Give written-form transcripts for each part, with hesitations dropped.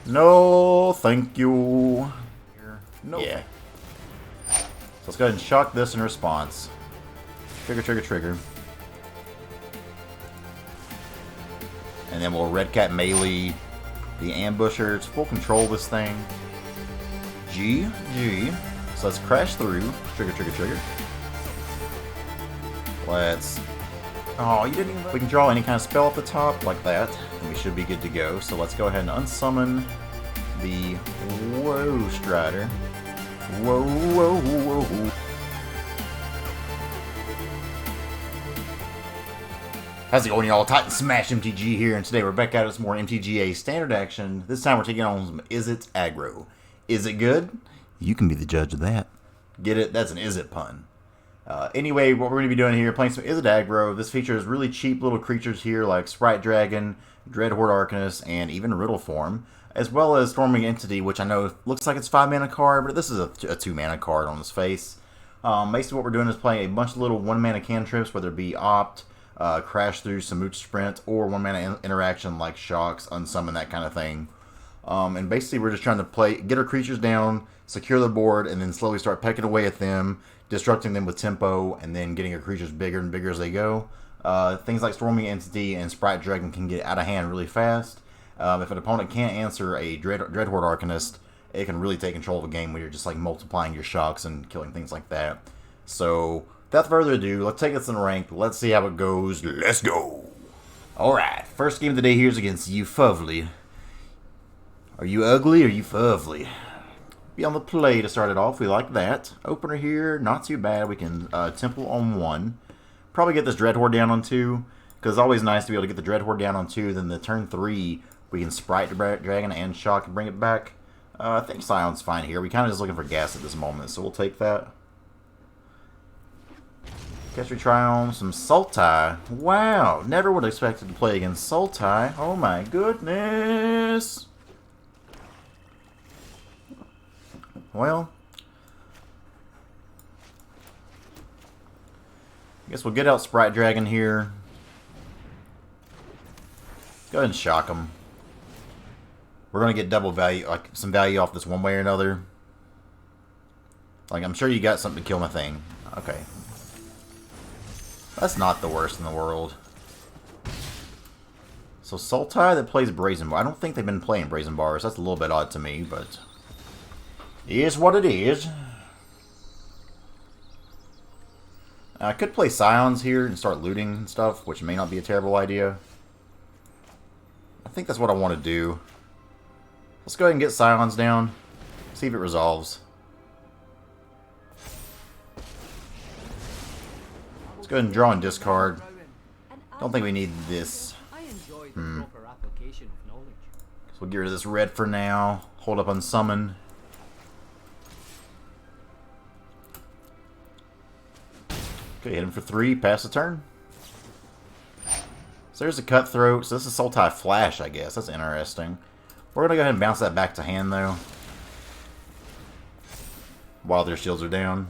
No, thank you. No. Yeah. So let's go ahead and shock this in response. Trigger, trigger, trigger. And then we'll Red Cat melee the ambusher. It's full control of this thing. G. So let's crash through. Trigger, trigger, trigger. Let's... Oh, you didn't even... We can draw any kind of spell at the top, like that. And we should be good to go. So let's go ahead and unsummon the Whoa Strider. Whoa, whoa, whoa, whoa. How's it going, y'all? Titan Smash MTG here, and today we're back at it with some more MTGA standard action. This time we're taking on some Izzet Aggro. Is it good? You can be the judge of that. Get it? That's an Izzet pun. Anyway, what we're going to be doing here, playing some Izzet Aggro. This features really cheap little creatures here like Sprite Dragon, Dreadhorde Arcanist, and even Riddleform, as well as Storming Entity, which I know looks like it's 5-mana card, but this is a 2-mana card on its face. Basically what we're doing is playing a bunch of little 1-mana cantrips, whether it be Opt, Crash Through, Samut Sprint, or 1-mana interaction like Shocks, Unsummon, that kind of thing. And basically we're just trying to get our creatures down, secure the board, and then slowly start pecking away at them, disrupting them with tempo, and then getting our creatures bigger and bigger as they go. Things like Storming Entity and Sprite Dragon can get out of hand really fast. If an opponent can't answer a Dreadhorde Arcanist, it can really take control of a game when you're just like multiplying your shocks and killing things like that. So, without further ado, let's take this in rank. Let's see how it goes. Let's go! Alright, first game of the day here is against you, Fuvly. Are you ugly or are you Fuvly? Be on the play to start it off. We like that. Opener here, not too bad. We can Temple on 1. Probably get this Dreadhorde down on 2, because it's always nice to be able to get the Dreadhorde down on 2. Then the turn 3, we can Sprite Dragon and Shock and bring it back. I think Scion's fine here. We're kind of just looking for gas at this moment, so we'll take that. Guess we try on some Sultai. Wow, never would have expected to play against Sultai. Oh my goodness. Well, I guess we'll get out Sprite Dragon here. Go ahead and shock him. We're going to get double value, like some value off this one way or another. Like, I'm sure you got something to kill my thing. Okay. That's not the worst in the world. So Sultai that plays Brazen Bar. I don't think they've been playing Brazen Bars. That's a little bit odd to me, but it is what it is. I could play Scions here and start looting and stuff, which may not be a terrible idea. I think that's what I want to do. Let's go ahead and get Scions down. See if it resolves. Let's go ahead and draw and discard. Don't think we need this. So we'll get rid of this red for now. Hold up on summon. Okay, hit him for 3, pass the turn. So there's a Cutthroat. So this is Sultai Flash, I guess. That's interesting. We're going to go ahead and bounce that back to hand, though, while their shields are down.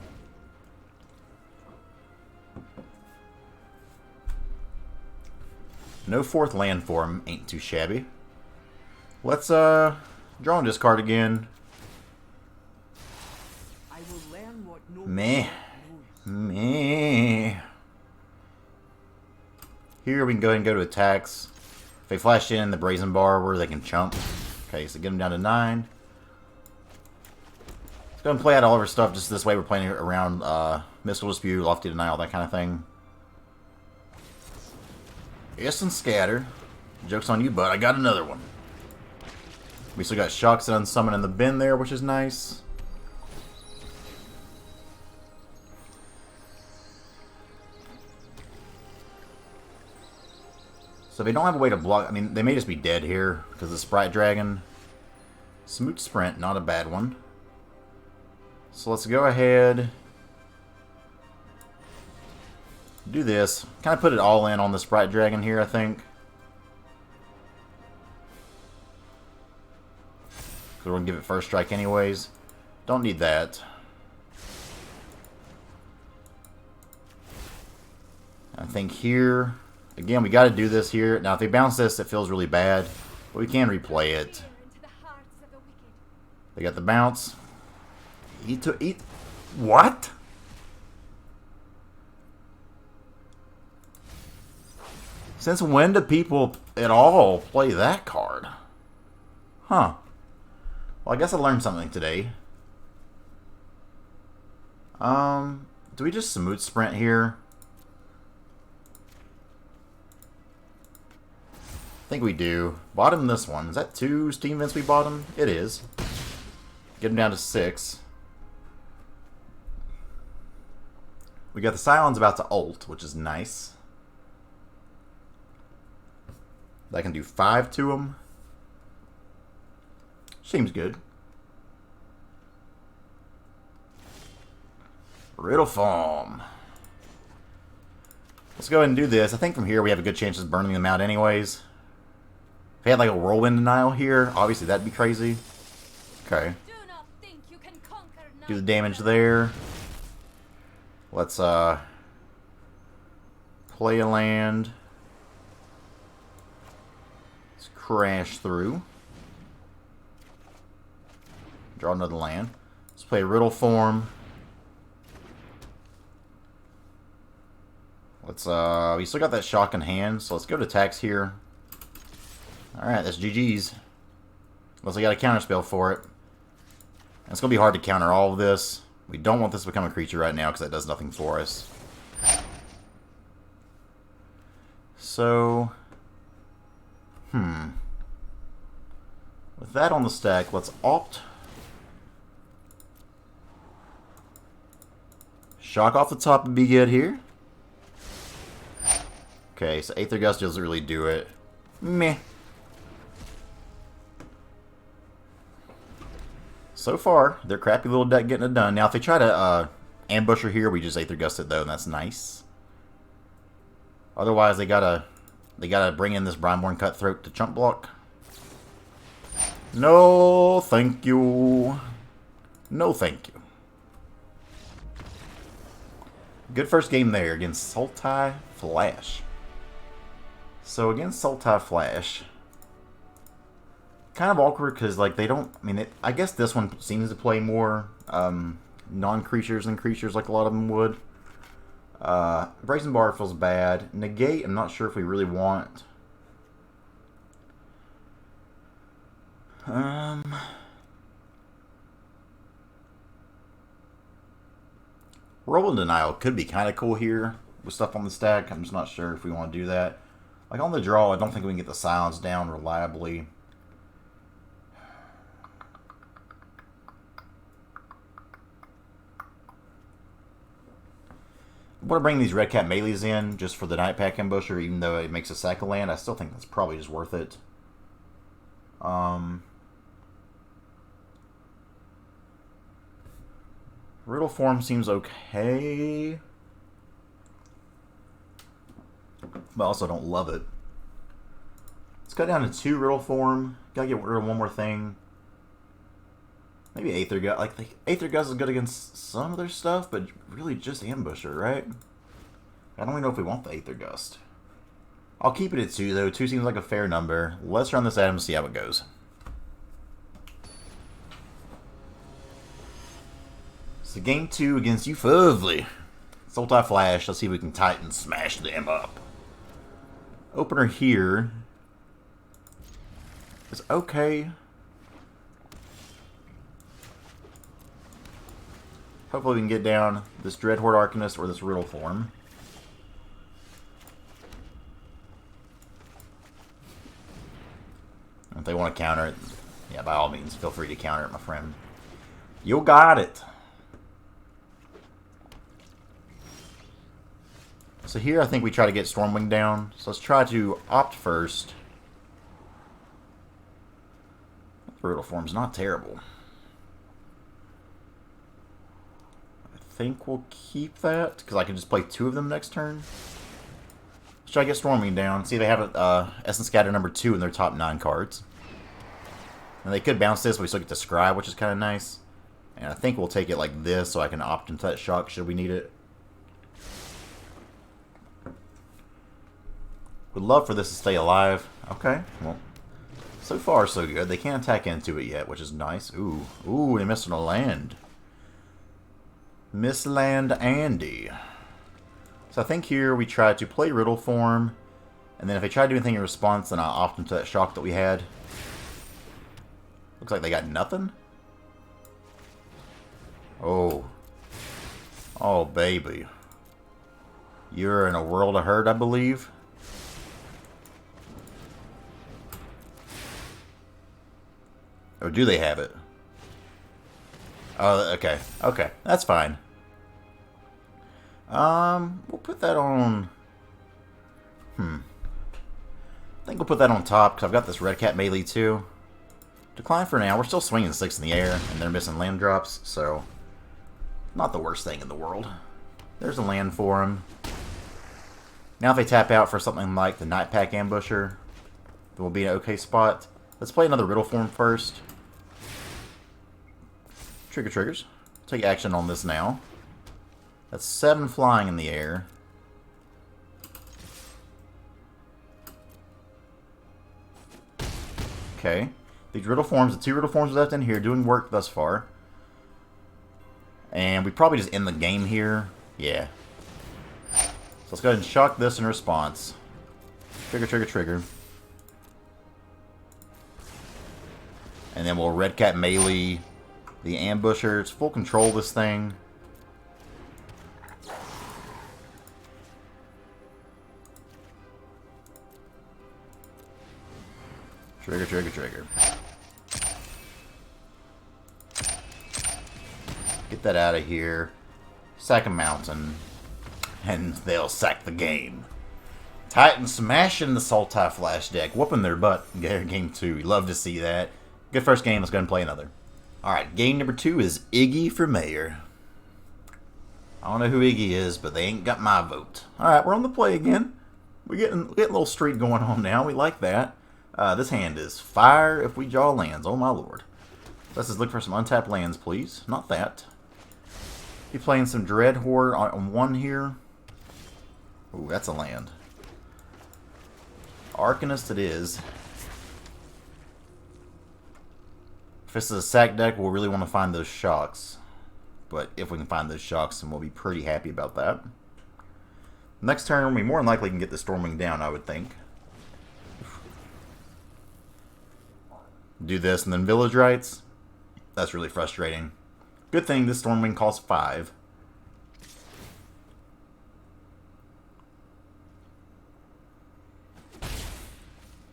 No 4th land for him. Ain't too shabby. Let's draw and discard again. Meh. Meh. Here we can go ahead and go to attacks. If they flash in the Brazen Bar where they can chump. Okay, so get them down to 9. Let's go and play out all of our stuff just this way. We're playing around Mystical Dispute, Lofty Denial, all that kind of thing. Yes, and Scatter. Joke's on you, but I got another one. We still got Shocks and Unsummon in the bin there, which is nice. So they don't have a way to block. I mean, they may just be dead here because of Sprite Dragon. Smooth Sprint, not a bad one. So let's go ahead. Do this. Kind of put it all in on the Sprite Dragon here, I think. Because we're going to give it first strike anyways. Don't need that. I think here, again, we got to do this here. Now, if they bounce this, it feels really bad. But we can replay it. They got the bounce. Eat. What? Since when do people at all play that card? Huh. Well, I guess I learned something today. Do we just Samut Sprint here? I think we do. Bottom this one. Is that 2 Steam Vents we bottom? It is. Get him down to 6. We got the Scion's about to ult, which is nice. I can do 5 to him. Seems good. Riddleform. Let's go ahead and do this. I think from here we have a good chance of burning them out anyways. If we had like a whirlwind denial here, obviously that'd be crazy. Okay. Do the damage there. Let's play a land. Let's crash through. Draw another land. Let's play Riddleform. Let's we still got that shock in hand, so let's go to attacks here. Alright, that's GG's. Unless I got a counter spell for it. And it's gonna be hard to counter all of this. We don't want this to become a creature right now because that does nothing for us. So with that on the stack, let's opt. Shock off the top would be good here. Okay, so Aether Gust doesn't really do it. Meh. So far, their crappy little deck getting it done. Now, if they try to ambush her here, we just Aether Gust it though, and that's nice. Otherwise, they gotta bring in this Brineborn Cutthroat to chump block. No, thank you. No, thank you. Good first game there against Sultai Flash. So against Sultai Flash, kind of awkward because like they don't. I mean, I guess this one seems to play more non-creatures than creatures, like a lot of them would. Brazen Bar feels bad. Negate, I'm not sure if we really want. Roll and Denial could be kind of cool here with stuff on the stack. I'm just not sure if we want to do that. Like on the draw, I don't think we can get the silence down reliably. I want to bring these Red Cat Melees in just for the Night Pack Ambusher, even though it makes a sack of land. I still think that's probably just worth it. Riddleform seems okay, but I also don't love it. Let's cut down to 2 Riddleform. Gotta get rid of one more thing. Maybe Aether Gust. Like, the Aether Gust is good against some of their stuff, but really just Ambusher, right? I don't even know if we want the Aether Gust. I'll keep it at 2, though. 2 seems like a fair number. Let's run this at him and see how it goes. So game 2 against you, Fuvly. Sultai Flash. Let's see if we can Titan smash them up. Opener here is okay. Hopefully we can get down this Dreadhorde Arcanist or this Riddleform. If they want to counter it, yeah, by all means, feel free to counter it, my friend. You got it. So here I think we try to get Stormwing down. So let's try to opt first. The Riddleform's not terrible. I think we'll keep that because I can just play 2 of them next turn. Let's try to get Stormwing down. See, they have Essence Scatter number 2 in their top 9 cards. And they could bounce this, but we still get to Scribe, which is kind of nice. And I think we'll take it like this so I can opt into that shock should we need it. Would love for this to stay alive. Okay, well, So far, so good. They can't attack into it yet, which is nice. Ooh. Ooh, they missed on a land. Miss Land Andy. So I think here we try to play Riddleform, and then if they try to do anything in response, then I'll opt into that shock that we had. Looks like they got nothing. Oh. Oh, baby. You're in a world of hurt, I believe. Or do they have it? Oh, okay. Okay, that's fine. We'll put that on... I think we'll put that on top, because I've got this Red Cat melee too. Decline for now. We're still swinging 6 in the air, and they're missing land drops, so... Not the worst thing in the world. There's a land for him. Now if they tap out for something like the Night Pack Ambusher, then we'll be in an okay spot. Let's play another Riddleform first. Triggers. Take action on this now. That's 7 flying in the air. Okay. These Riddleforms, the 2 Riddleforms left in here, doing work thus far. And we probably just end the game here. Yeah. So let's go ahead and shock this in response. Trigger. And then we'll Red Cat melee the Ambusher. It's full control of this thing. Trigger. Get that out of here. Sack a mountain. And they'll sack the game. Titan smashing the Sultai Flash deck. Whooping their butt in game 2. You love to see that. Good first game. Let's go ahead and play another. Alright, game number 2 is Iggy for mayor. I don't know who Iggy is, but they ain't got my vote. Alright, we're on the play again. We're getting a little streak going on now. We like that. This hand is fire if we draw lands. Oh my lord. Let's just look for some untapped lands, please. Not that. Be playing some Dreadhorde on 1 here. Ooh, that's a land. Arcanist it is. If this is a sack deck, we'll really want to find those shocks. But if we can find those shocks, then we'll be pretty happy about that. Next turn, we more than likely can get the Stormwing down, I would think. Do this and then Village Rites. That's really frustrating. Good thing this Stormwing costs 5.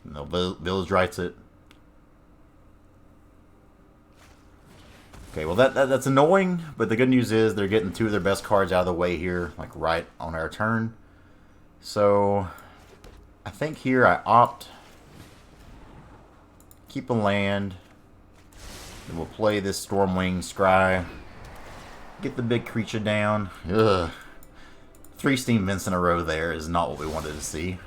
No, Village Rites it. Okay, well that's annoying, but the good news is they're getting 2 of their best cards out of the way here, like right on our turn. So, I think here I opt... Keep a land. Then we'll play this Stormwing Scry. Get the big creature down. Ugh. 3 Steam Vents in a row there is not what we wanted to see.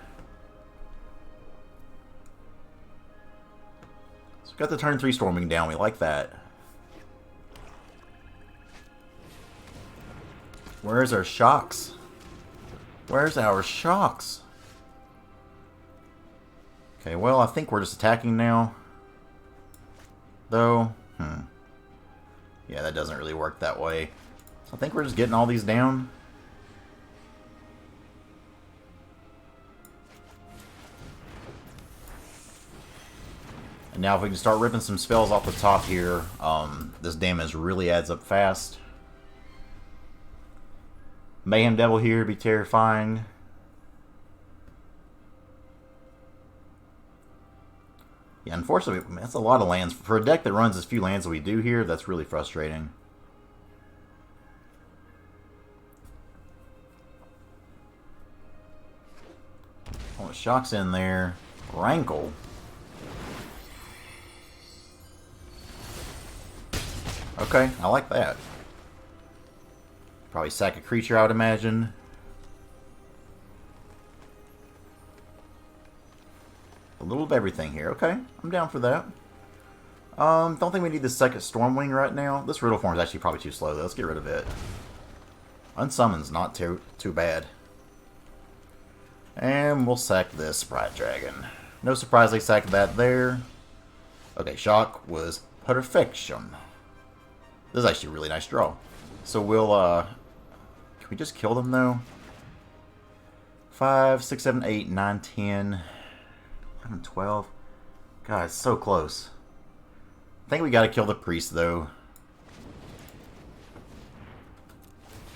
So we got the turn 3 Stormwing down. We like that. Where's our shocks? Where's our shocks? Okay, well, I think we're just attacking now. Though, yeah, that doesn't really work that way. So I think we're just getting all these down. And now if we can start ripping some spells off the top here, this damage really adds up fast. Mayhem Devil here would be terrifying. Yeah, unfortunately, that's a lot of lands. For a deck that runs as few lands as we do here, that's really frustrating. Oh, shocks in there. Rankle. Okay, I like that. Probably sack a creature, I would imagine. A little of everything here. Okay, I'm down for that. Don't think we need the second Stormwing right now. This Riddleform is actually probably too slow, though. Let's get rid of it. Unsummon's not too bad. And we'll sack this Sprite Dragon. No surprise they sacked that there. Okay, shock was perfection. This is actually a really nice draw. So we'll, can we just kill them though? 5, 6, 7, 8, 9, 10, 11, 12. God, it's so close. I think we gotta kill the priest though.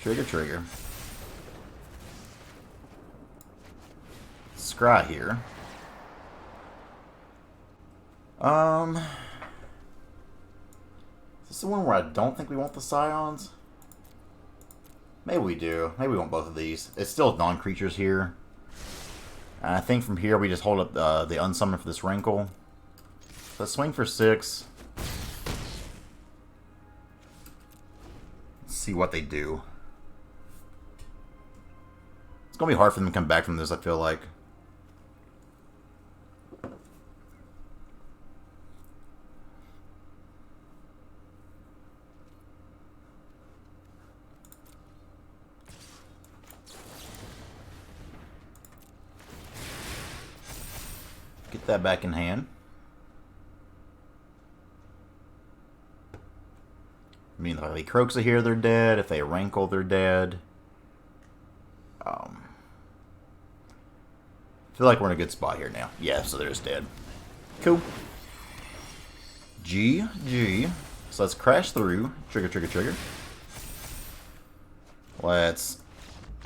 Trigger, trigger. Scry here. Is this the one where I don't think we want the Scions? Maybe we do. Maybe we want both of these. It's still non-creatures here. And I think from here we just hold up the unsummon for this Wrinkle. So let's swing for 6. Let's see what they do. It's going to be hard for them to come back from this, I feel like. Get that back in hand. I mean, if they Croxa here, they're dead. If they Rankle, they're dead. I feel like we're in a good spot here now. Yeah, so they're just dead. Cool. GG. So let's crash through. Trigger, trigger, trigger. Let's...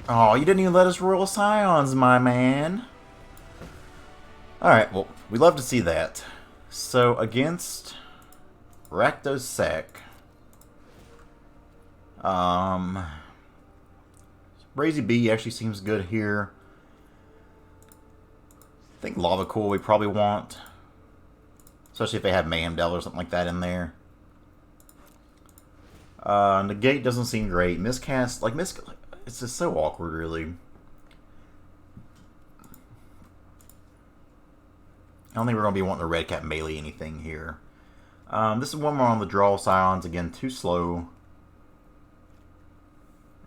Oh, you didn't even let us roll Scions, my man. Alright, well, we'd love to see that. So, against Rakdos Sac. Brazy B actually seems good here. I think Lava Cool we probably want. Especially if they have Mayhem Delve or something like that in there. Negate doesn't seem great. Miscast, like, it's just so awkward, really. I don't think we're going to be wanting to red cap melee anything here. This is one more on the draw. Scions, again, too slow.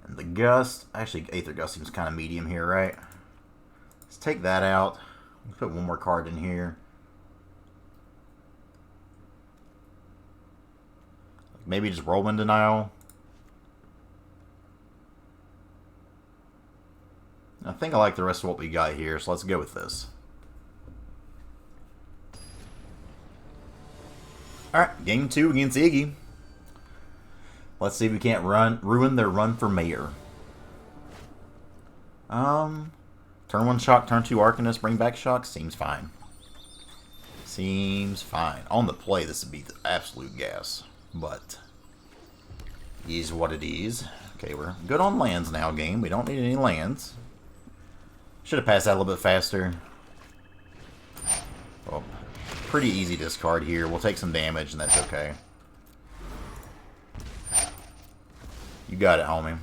And the Gust, actually Aether Gust seems kind of medium here, right? Let's take that out. Put one more card in here. Maybe just roll in Denial. I think I like the rest of what we got here, so let's go with this. Alright, game 2 against Iggy. Let's see if we can't ruin their run for mayor. Turn 1 shock, turn 2 Arcanist, bring back shock. Seems fine. Seems fine. On the play, this would be the absolute gas. But, is what it is. Okay, we're good on lands now, game. We don't need any lands. Should have passed that a little bit faster. Well, pretty easy discard here. We'll take some damage, and that's okay. You got it, homie.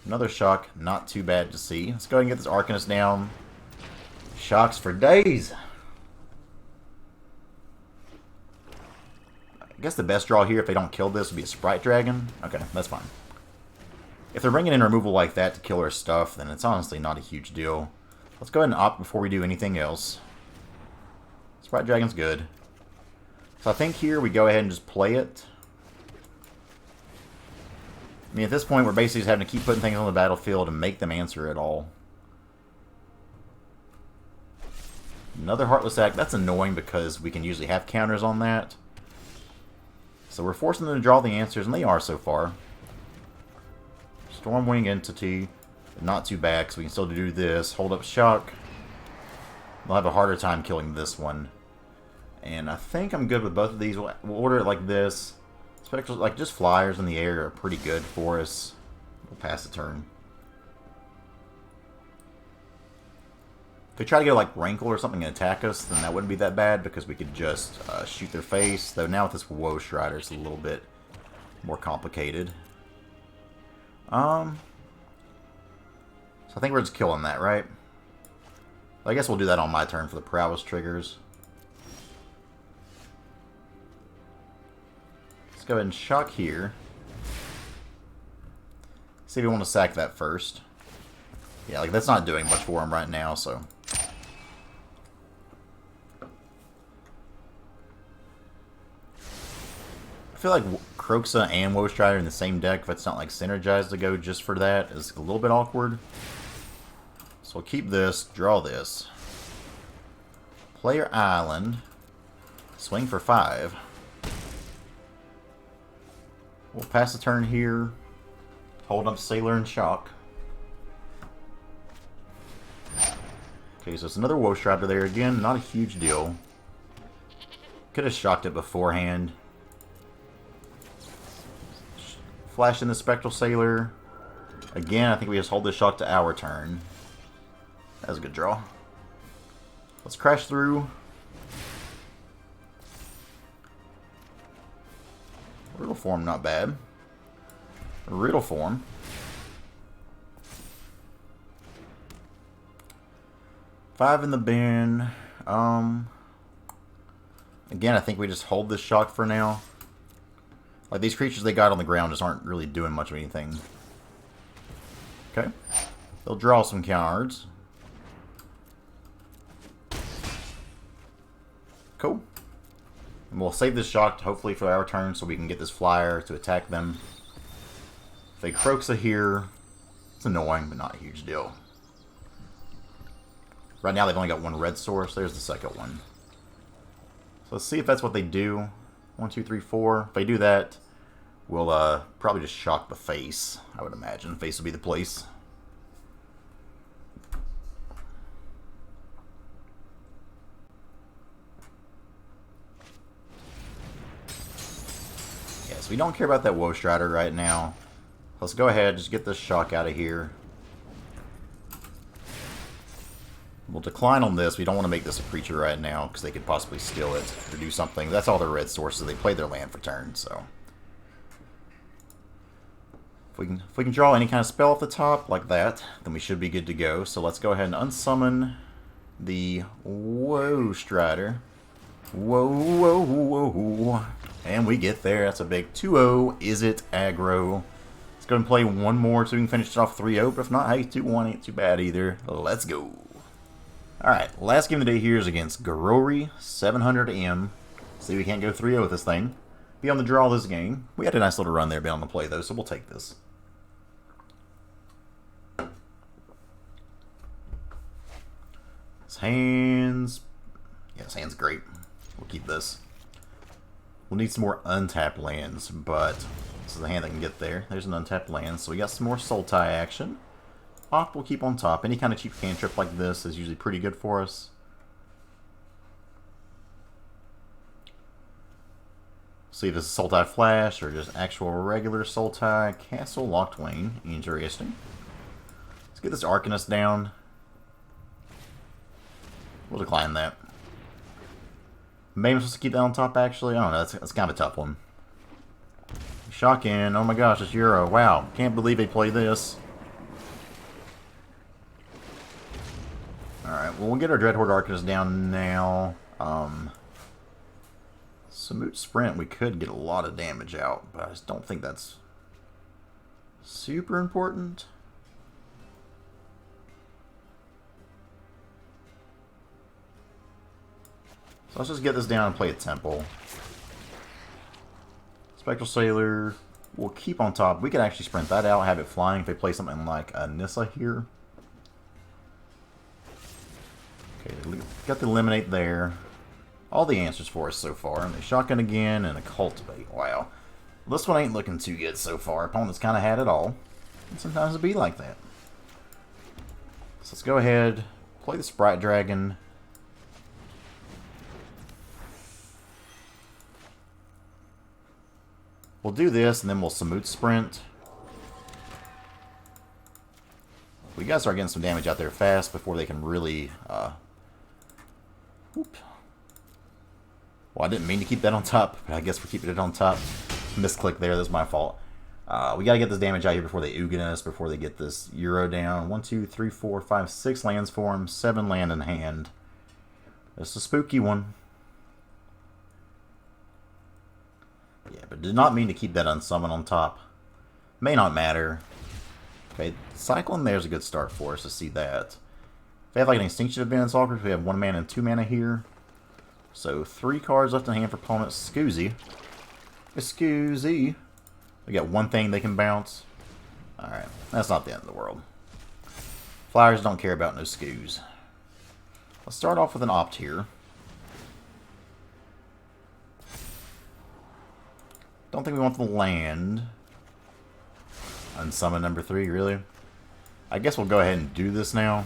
Another shock. Not too bad to see. Let's go ahead and get this Arcanist down. Shocks for days. I guess the best draw here, if they don't kill this, would be a Sprite Dragon. Okay, that's fine. If they're bringing in removal like that to kill our stuff, then it's honestly not a huge deal. Let's go ahead and opt before we do anything else. Sprite Dragon's good. So I think here we go ahead and just play it. I mean, at this point, we're basically just having to keep putting things on the battlefield and make them answer it all. Another Heartless Act. That's annoying because we can usually have counters on that. So we're forcing them to draw the answers, and they are so far. Stormwing Entity. Not too bad, because we can still do this. Hold up Shock. We'll have a harder time killing this one. And I think I'm good with both of these. We'll order it like this. Spectral, like, just flyers in the air are pretty good for us. We'll pass the turn. If they try to get like Rankle or something and attack us, then that wouldn't be that bad because we could just shoot their face. Though now with this Woe Strider, it's a little bit more complicated. So I think we're just killing that, right? I guess we'll do that on my turn for the Prowess triggers. Let's go ahead and shock here. See if we want to sack that first. Yeah, like that's not doing much for him right now, so. I feel like Kroxa and Woe Strider in the same deck, if it's not like synergized to go just for that, is a little bit awkward. So we'll keep this, draw this. Play your island. Swing for 5. We'll pass the turn here. Hold up Sailor and Shock. Okay, so it's another Woe Strider there. Again, not a huge deal. Could have shocked it beforehand. Flash in the Spectral Sailor. Again, I think we just hold this shock to our turn. That was a good draw. Let's crash through. Riddleform, not bad. Riddleform. Five in the bin. Again, I think we just hold this shock for now. Like, these creatures they got on the ground just aren't really doing much of anything. Okay. They'll draw some cards. Cool. And we'll save this shock, hopefully, for our turn so we can get this flyer to attack them. If they Kroxa here, it's annoying, but not a huge deal. Right now, they've only got one red source. There's the second one. So let's see if that's what they do. 1, 2, 3, 4. If they do that, we'll probably just shock the face, I would imagine. Face will be the place. Yeah, so we don't care about that Woe Strider right now. Let's go ahead, just get this shock out of here. We'll decline on this. We don't want to make this a creature right now because they could possibly steal it or do something. That's all their red sources. They play their land for turn, so if we can draw any kind of spell off the top like that, then we should be good to go. So let's go ahead and unsummon the Woe Strider. Whoa, whoa, whoa, whoa. And we get there. That's a big 2-0. Izzet Aggro. Let's go and play one more so we can finish it off 3-0. But if not, hey, 2-1 ain't too bad either. Let's go. Alright, last game of the day here is against Garori 700M. See, we can't go 3-0 with this thing. Be on the draw this game. We had a nice little run there, be on the play though, so we'll take this. His hands... yeah, his hand's great. We'll keep this. We'll need some more untapped lands, but this is the hand that can get there. There's an untapped land, so we got some more Sultai action. Opt will keep on top. Any kind of cheap cantrip like this is usually pretty good for us. See if it's a Sultai Flash or just actual regular Sultai. Castle Locktwain. Interesting. Let's get this Arcanist down. We'll decline that. Maybe I'm supposed to keep that on top actually. I don't know. That's kind of a tough one. Shocking. Oh my gosh, it's Euro. Wow. Can't believe they play this. Alright, well, we'll get our Dreadhorde Arcanist down now. Samut Sprint, we could get a lot of damage out, but I just don't think that's super important. So let's just get this down and play a Temple. Spectral Sailor, we'll keep on top. We could actually sprint that out, have it flying if they play something like a Nissa here. Okay, got the Eliminate there. All the answers for us so far. And the Shotgun again and a Cultivate. Wow. This one ain't looking too good so far. Opponents kind of had it all. And sometimes it be like that. So let's go ahead, play the Sprite Dragon. We'll do this and then we'll Samut Sprint. We gotta start getting some damage out there fast before they can really... Whoop. Well, I didn't mean to keep that on top, but I guess we're keeping it on top. Misclick there, that's my fault. We gotta get this damage out here before they Ugin us, before they get this Euro down. 1, 2, 3, 4, 5, 6 lands for him, 7 land in hand. It's a spooky one. Yeah, but did not mean to keep that unsummon on top. May not matter. Okay, Cyclone there's a good start for us to see that. If they have like an Extinction Event Stalkers, we have 1 mana and 2 mana here. So 3 cards left in hand for opponents. Scoozy. Excuse-y. We got one thing they can bounce. Alright, that's not the end of the world. Flyers don't care about no skews. Let's start off with an opt here. Don't think we want the land. Unsummon number 3, really? I guess we'll go ahead and do this now.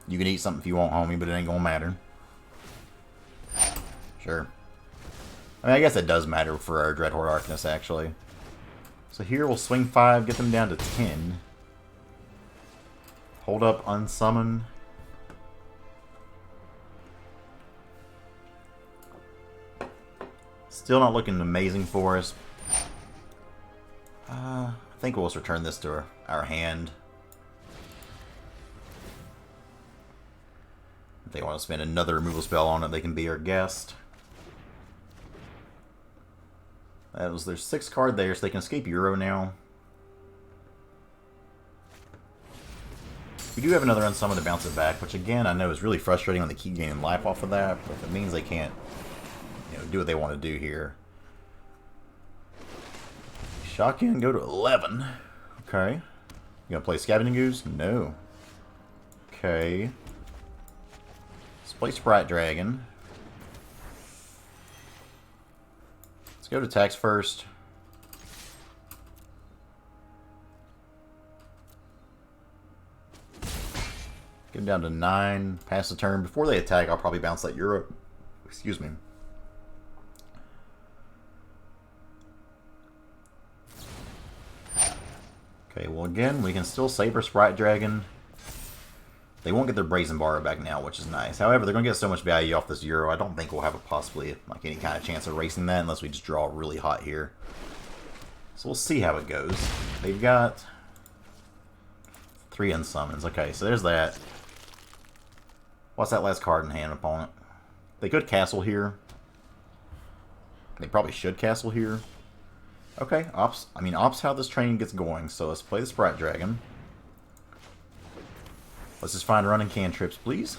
You can eat something if you want, homie, but it ain't gonna matter. Sure. I mean, I guess it does matter for our Dreadhorde Arcanist, actually. So here we'll swing 5, get them down to 10. Hold up, unsummon. Still not looking amazing for us. I think we'll just return this to our hand. If they want to spend another removal spell on it, they can be our guest. That was their 6th card there, so they can escape Euro now. We do have another unsummon to bounce it back, which again I know is really frustrating when they keep gaining life off of that, but if it means they can't, you know, do what they want to do here. Shock in, go to 11. Okay. You gonna play Scavenging Ooze? No. Okay. Let's play Sprite Dragon. Let's go to tax first. Get him down to 9. Pass the turn. Before they attack, I'll probably bounce that Euro. Excuse me. Okay, well again, we can still save our Sprite Dragon. They won't get their Brazen Bar back now, which is nice. However, they're going to get so much value off this Euro, I don't think we'll have possibly like any kind of chance of racing that unless we just draw really hot here. So we'll see how it goes. They've got 3 unsummons. Okay, so there's that. What's that last card in hand, opponent? They could castle here. They probably should castle here. Okay, ops how this train gets going. So let's play the Sprite Dragon. Let's just find running cantrips, please.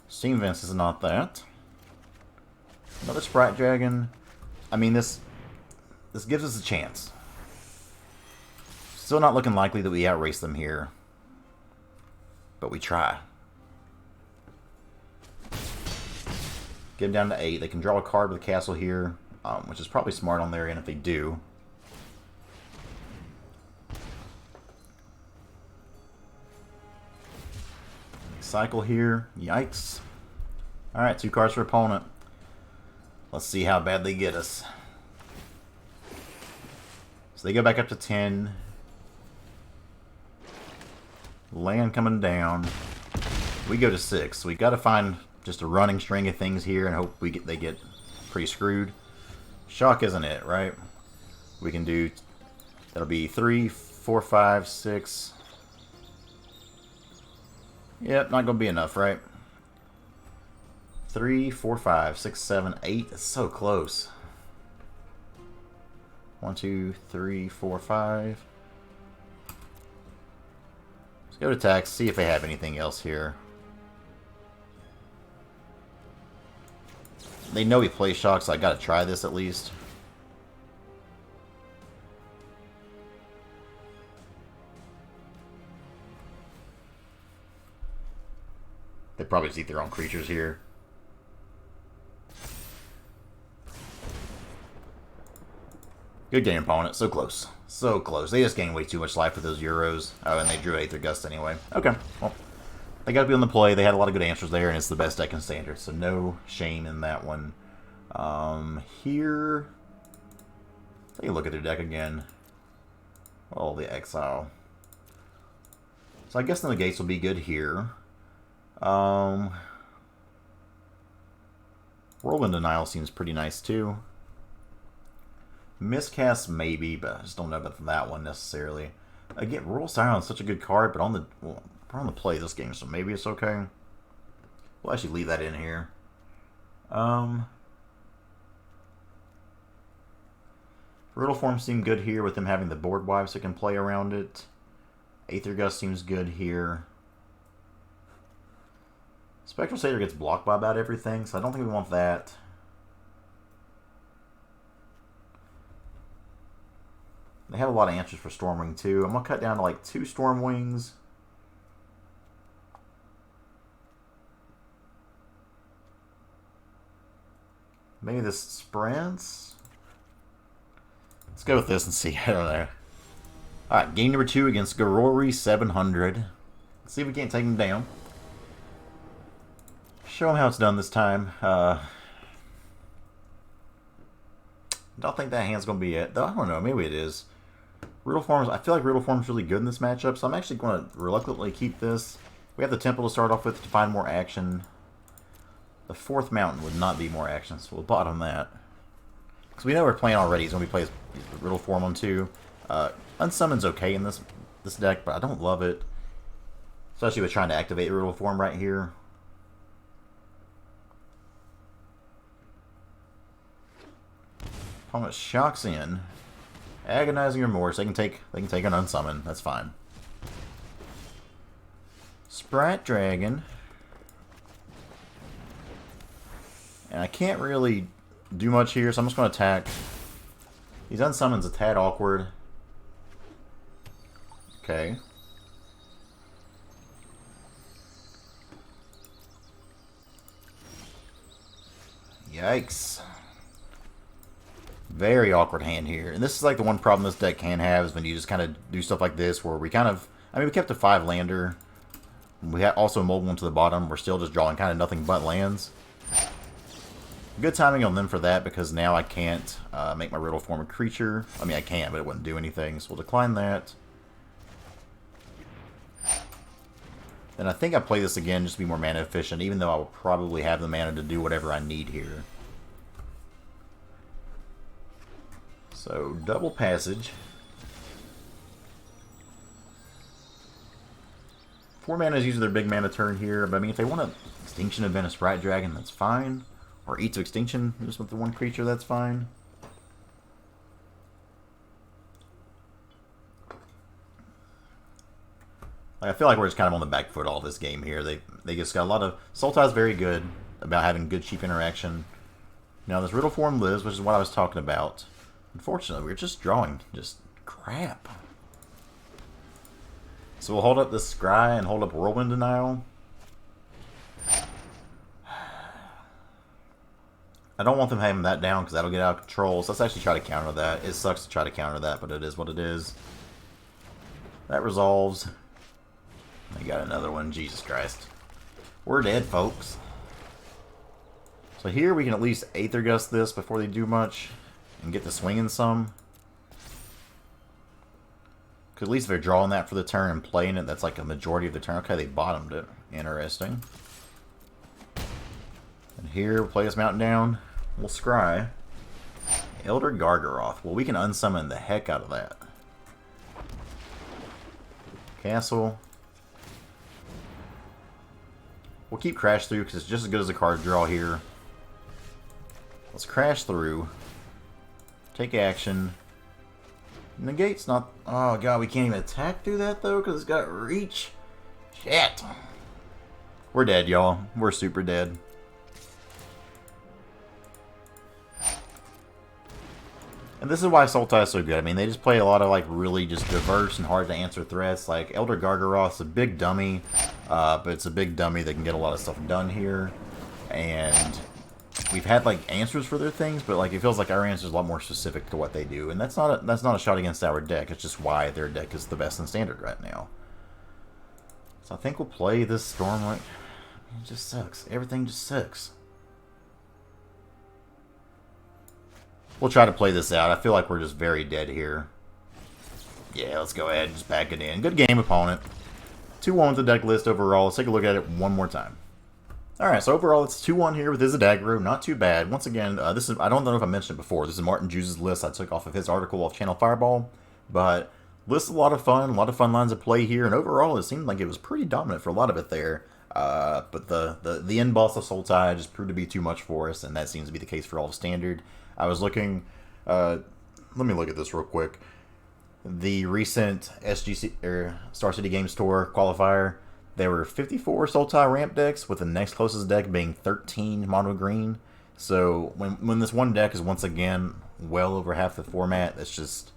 Steam Vents is not that. Another Sprite Dragon. I mean, this gives us a chance. Still not looking likely that we outrace them here. But we try. Get them down to 8. They can draw a card with a castle here, which is probably smart on their end if they do. Cycle here. Yikes. Alright, 2 cards for opponent. Let's see how bad they get us. So they go back up to 10. Land coming down. We go to 6. So we got to find just a running string of things here and hope they get pretty screwed. Shock isn't it, right? We can do... That'll be 3, 4, 5, 6... Yep, not going to be enough, right? 3, 4, 5, 6, 7, 8. It's so close. 1, 2, 3, 4, 5. Let's go to tax, see if they have anything else here. They know we play shock, so I got to try this at least. They probably just eat their own creatures here. Good game, opponent. So close. So close. They just gained way too much life with those Euros. Oh, and they drew Aether Gust anyway. Okay. Well, they got to be on the play. They had a lot of good answers there, and it's the best deck in Standard. So no shame in that one. Here... Take a look at their deck again. Oh, the Exile. So I guess the Negates will be good here. Whirlwind Denial seems pretty nice too. Miscast maybe, but I just don't know about that one necessarily. Again, Rural Siren is such a good card, but we're on the play this game, so maybe it's okay. We'll actually leave that in here. Riddleform seemed good here with them having the board wipe so it can play around it. Aether Gust seems good here. Spectral Sailor gets blocked by about everything, so I don't think we want that. They have a lot of answers for Stormwing too. I'm going to cut down to like 2 Stormwings. Maybe this sprints. Let's go with this and see. I don't know. Alright, game number 2 against Garori 700. Let's see if we can't take him down. Show him how it's done this time. I don't think that hand's going to be it. Though I don't know, maybe it is. Riddleform, I feel like Riddleform's really good in this matchup, so I'm actually going to reluctantly keep this. We have the Temple to start off with to find more action. The 4th mountain would not be more action, so we'll bottom that. Because we know we're playing already, so when we play Riddleform on 2. Unsummon's okay in this deck, but I don't love it. Especially with trying to activate Riddleform right here. Opponent shocks in. Agonizing Remorse. They can take an unsummon. That's fine. Sprite Dragon. And I can't really do much here, so I'm just going to attack. These unsummons a tad awkward. Okay. Yikes. Very awkward hand here. And this is like the one problem this deck can have is when you just kind of do stuff like this where we kind of... I mean, we kept a 5-lander. We had also mold one to the bottom. We're still just drawing kind of nothing but lands. Good timing on them for that because now I can't make my Riddleform a creature. I mean, I can, but it wouldn't do anything. So we'll decline that. Then I think I play this again just to be more mana efficient, even though I will probably have the mana to do whatever I need here. So, double passage. 4 mana is usually their big mana turn here, but I mean, if they want to Extinction Event a Sprite Dragon, that's fine. Or Eat to Extinction, just with the 1 creature, that's fine. Like, I feel like we're just kind of on the back foot all this game here. They just got a lot of... Sultai's very good about having good cheap interaction. Now, this Riddleform lives, which is what I was talking about. Unfortunately, we're just drawing just crap. So we'll hold up this Scry and hold up Whirlwind Denial. I don't want them having that down because that'll get out of control. So let's actually try to counter that. It sucks to try to counter that, but it is what it is. That resolves. I got another one. Jesus Christ. We're dead, folks. So here we can at least Aether Gust this before they do much. And get the swinging some. Because at least if they're drawing that for the turn and playing it, that's like a majority of the turn. Okay, they bottomed it. Interesting. And here, we'll play this mountain down. We'll scry. Elder Gargaroth. Well, we can unsummon the heck out of that. Castle. We'll keep Crash Through because it's just as good as a card draw here. Let's Crash Through. Take action. Negate's not... Oh, God, we can't even attack through that, though, because it's got reach. Shit. We're dead, y'all. We're super dead. And this is why Sultai is so good. I mean, they just play a lot of, like, really just diverse and hard-to-answer threats. Like, Elder Gargaroth's a big dummy, but it's a big dummy that can get a lot of stuff done here. And... we've had like answers for their things, but like it feels like our answer is a lot more specific to what they do, and that's not a shot against our deck. It's just why their deck is the best in Standard right now. So I think we'll play this Storm. Like, it just sucks. Everything just sucks. We'll try to play this out. I feel like we're just very dead here. Yeah, let's go ahead and just back it in. Good game, opponent. 2-1 with the deck list overall. Let's take a look at it one more time. Alright, so overall it's 2-1 here with Izzet Aggro. Not too bad. Once again, this is, I don't know if I mentioned it before, this is Martin Juza's list I took off of his article off Channel Fireball. But list is a lot of fun lines of play here, and overall it seemed like it was pretty dominant for a lot of it there. But the end boss of Sultai just proved to be too much for us, and that seems to be the case for all of Standard. I was looking, let me look at this real quick. The recent SGC, or Star City Games Tour qualifier, There were 54 Sultai Ramp decks, with the next closest deck being 13 mono green. So when this one deck is once again well over half the format, that's just...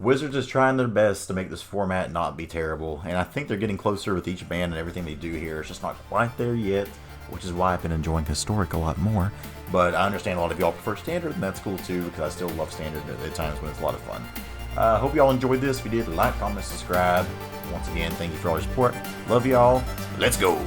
Wizards is trying their best to make this format not be terrible, and I think they're getting closer with each ban and everything they do here. It's just not quite there yet, which is why I've been enjoying Historic a lot more. But I understand a lot of y'all prefer Standard, and that's cool too, because I still love Standard at times when it's a lot of fun. Hope y'all enjoyed this. If you did, like, comment, subscribe. Once again, thank you for all your support. Love y'all. Let's go!